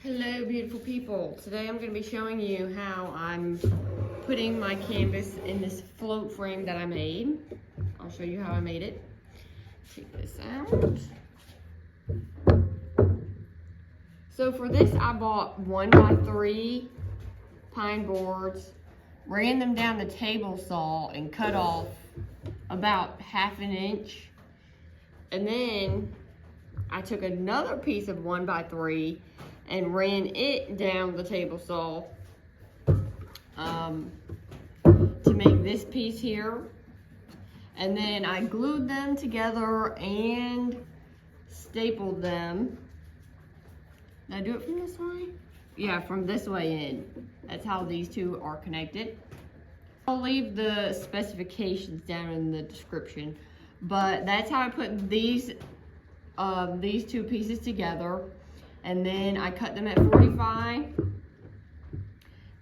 Hello beautiful people. Today I'm going to be showing you how I'm putting my canvas in this float frame that I made. I'll show you how I made it. Take this out. So for this I bought 1x3 pine boards, ran them down the table saw and cut off about 1/2 inch. And then I took another piece of 1x3 and ran it down the table saw to make this piece here. And then I glued them together and stapled them. Did I do it from this way? Yeah, from this way in. That's how these two are connected. I'll leave the specifications down in the description, but that's how I put these two pieces together. And then I cut them at 45,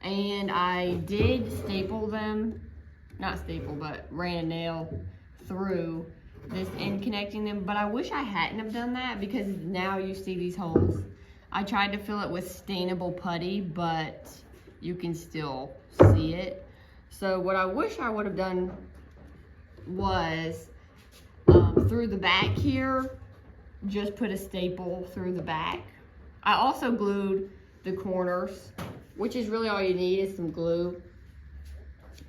and I did staple them, not staple, but ran a nail through this end connecting them. But I wish I hadn't have done that, because now you see these holes. I tried to fill it with stainable putty, but you can still see it. So what I wish I would have done was through the back here, just put a staple through the back. I also glued the corners, which is really all you need is some glue.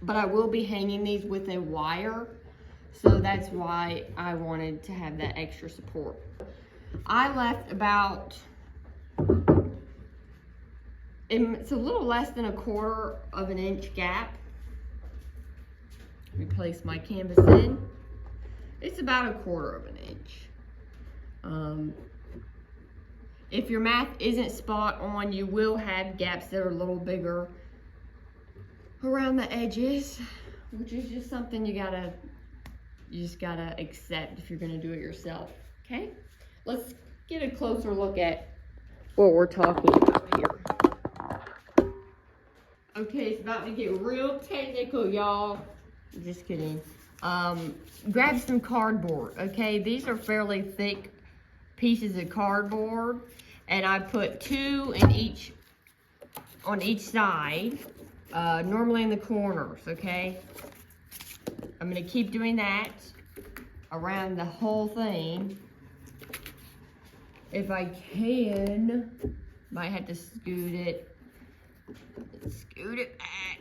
But I will be hanging these with a wire, so that's why I wanted to have that extra support. I left about, it's a little less than 1/4 inch gap. Let me place my canvas in. It's about 1/4 inch. If your math isn't spot on, you will have gaps that are a little bigger around the edges, which is just something you just gotta accept if you're gonna do it yourself, okay? Let's get a closer look at what we're talking about here. Okay, it's about to get real technical, y'all. Just kidding. Grab some cardboard, okay? These are fairly thick pieces of cardboard, and I put 2 on each side, normally in the corners, okay? I'm gonna keep doing that around the whole thing. If I can, might have to scoot it back.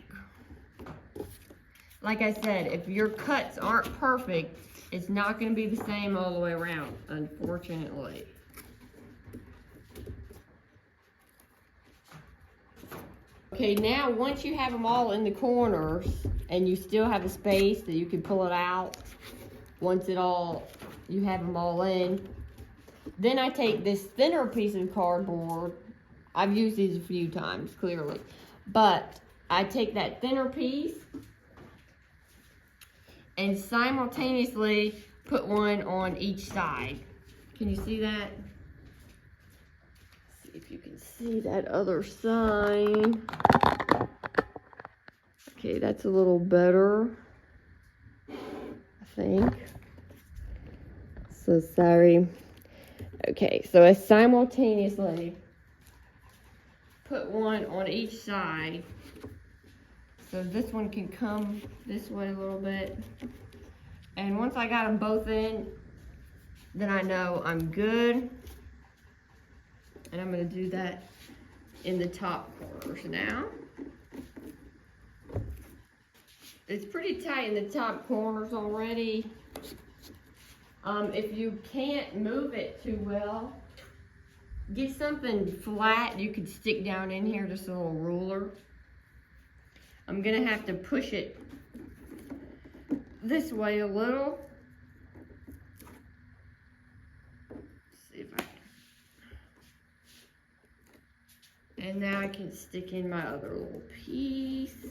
Like I said, if your cuts aren't perfect, it's not going to be the same all the way around, unfortunately. Okay, now once you have them all in the corners and you still have a space that you can pull it out, once you have them all in, then I take this thinner piece of cardboard. I've used these a few times, clearly, but I take that thinner piece and simultaneously put one on each side. Can you see that? See if you can see that other side. Okay, that's a little better, I think. So sorry. Okay, so I simultaneously put one on each side. So this one can come this way a little bit. And once I got them both in, then I know I'm good. And I'm gonna do that in the top corners now. It's pretty tight in the top corners already. If you can't move it too well, get something flat you could stick down in here, just a little ruler. I'm gonna have to push it this way a little. Let's see if I can. And now I can stick in my other little piece.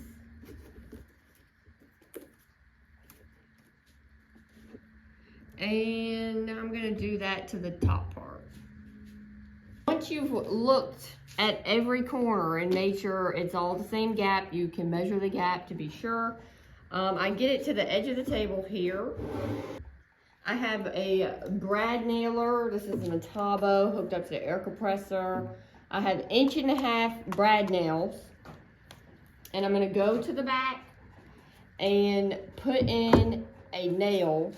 And I'm gonna do that to the top part. Once you've looked at every corner and made sure it's all the same gap, you can measure the gap to be sure. I get it to the edge of the table here. I have a brad nailer. This is an Archival hooked up to the air compressor. I have 1.5 inch brad nails, and I'm gonna go to the back and put in a nail.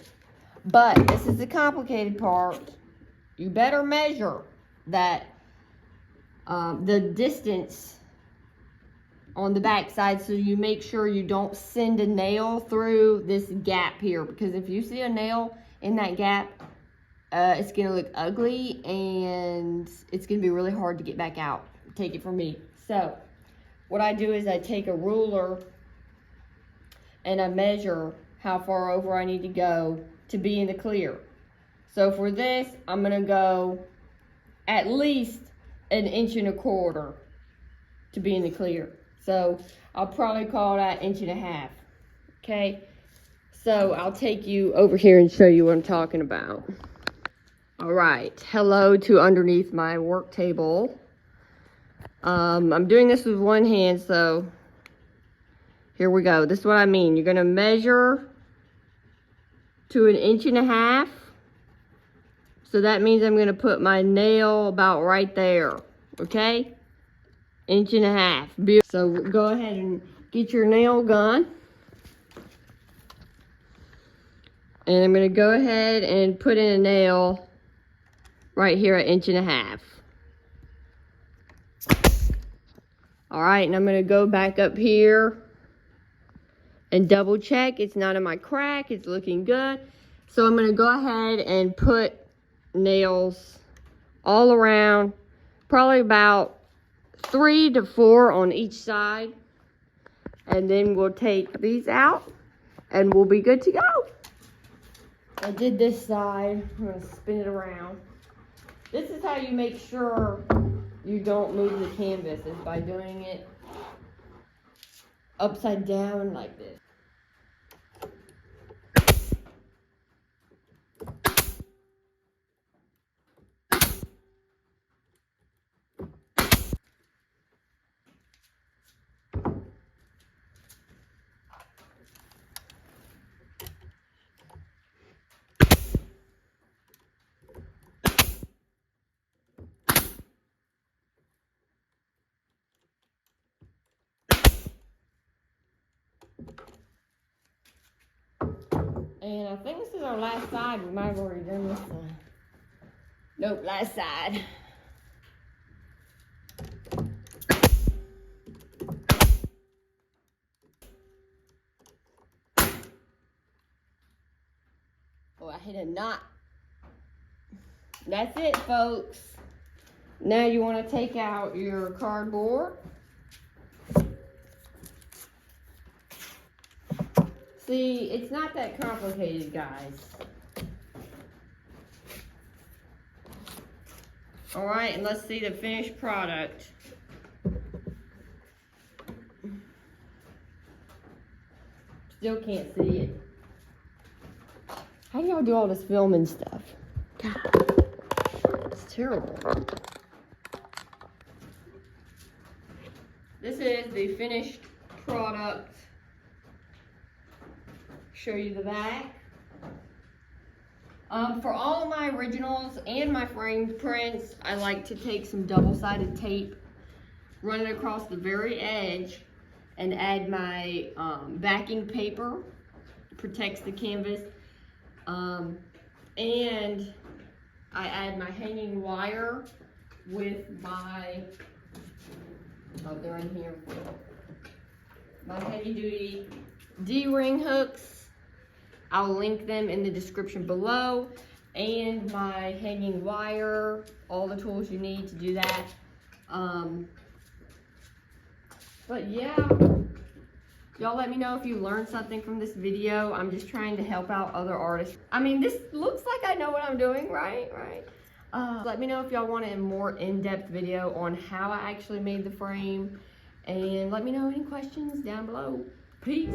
But this is the complicated part. You better measure that the distance on the back side, so you make sure you don't send a nail through this gap here, because if you see a nail in that gap, it's gonna look ugly and it's gonna be really hard to get back out. Take it from me. So what I do is I take a ruler and I measure how far over I need to go to be in the clear. So for this, I'm gonna go at least 1.25 inches to be in the clear. So I'll probably call that 1.5 inches, okay? So I'll take you over here and show you what I'm talking about. All right, hello to underneath my work table. I'm doing this with one hand, so here we go. This is what I mean. You're gonna measure to 1.5 inches. So that means I'm gonna put my nail about right there, okay? 1.5 inches. So go ahead and get your nail gun. And I'm gonna go ahead and put in a nail right here at 1.5 inches. All right, and I'm gonna go back up here and double check. It's not in my crack, it's looking good. So I'm gonna go ahead and put nails all around, probably about 3 to 4 on each side. And then we'll take these out and we'll be good to go. I did this side. I'm gonna spin it around. This is how you make sure you don't move the canvas, is by doing it upside down like this. And I think this is our last side. We might have already done this one. Nope, last side. Oh, I hit a knot. That's it, folks. Now you want to take out your cardboard. See, it's not that complicated, guys. All right, and let's see the finished product. Still can't see it. How do y'all do all this filming stuff? God, it's terrible. This is the finished product. Show you the back. For all of my originals and my framed prints, I like to take some double-sided tape, run it across the very edge, and add my backing paper. Protects the canvas. And I add my hanging wire with my, oh, they're in here, my heavy-duty D-ring hooks. I'll link them in the description below, and my hanging wire, all the tools you need to do that. But yeah, y'all let me know if you learned something from this video. I'm just trying to help out other artists. I mean, this looks like I know what I'm doing, right? Let me know if y'all want a more in-depth video on how I actually made the frame, and let me know any questions down below. Peace.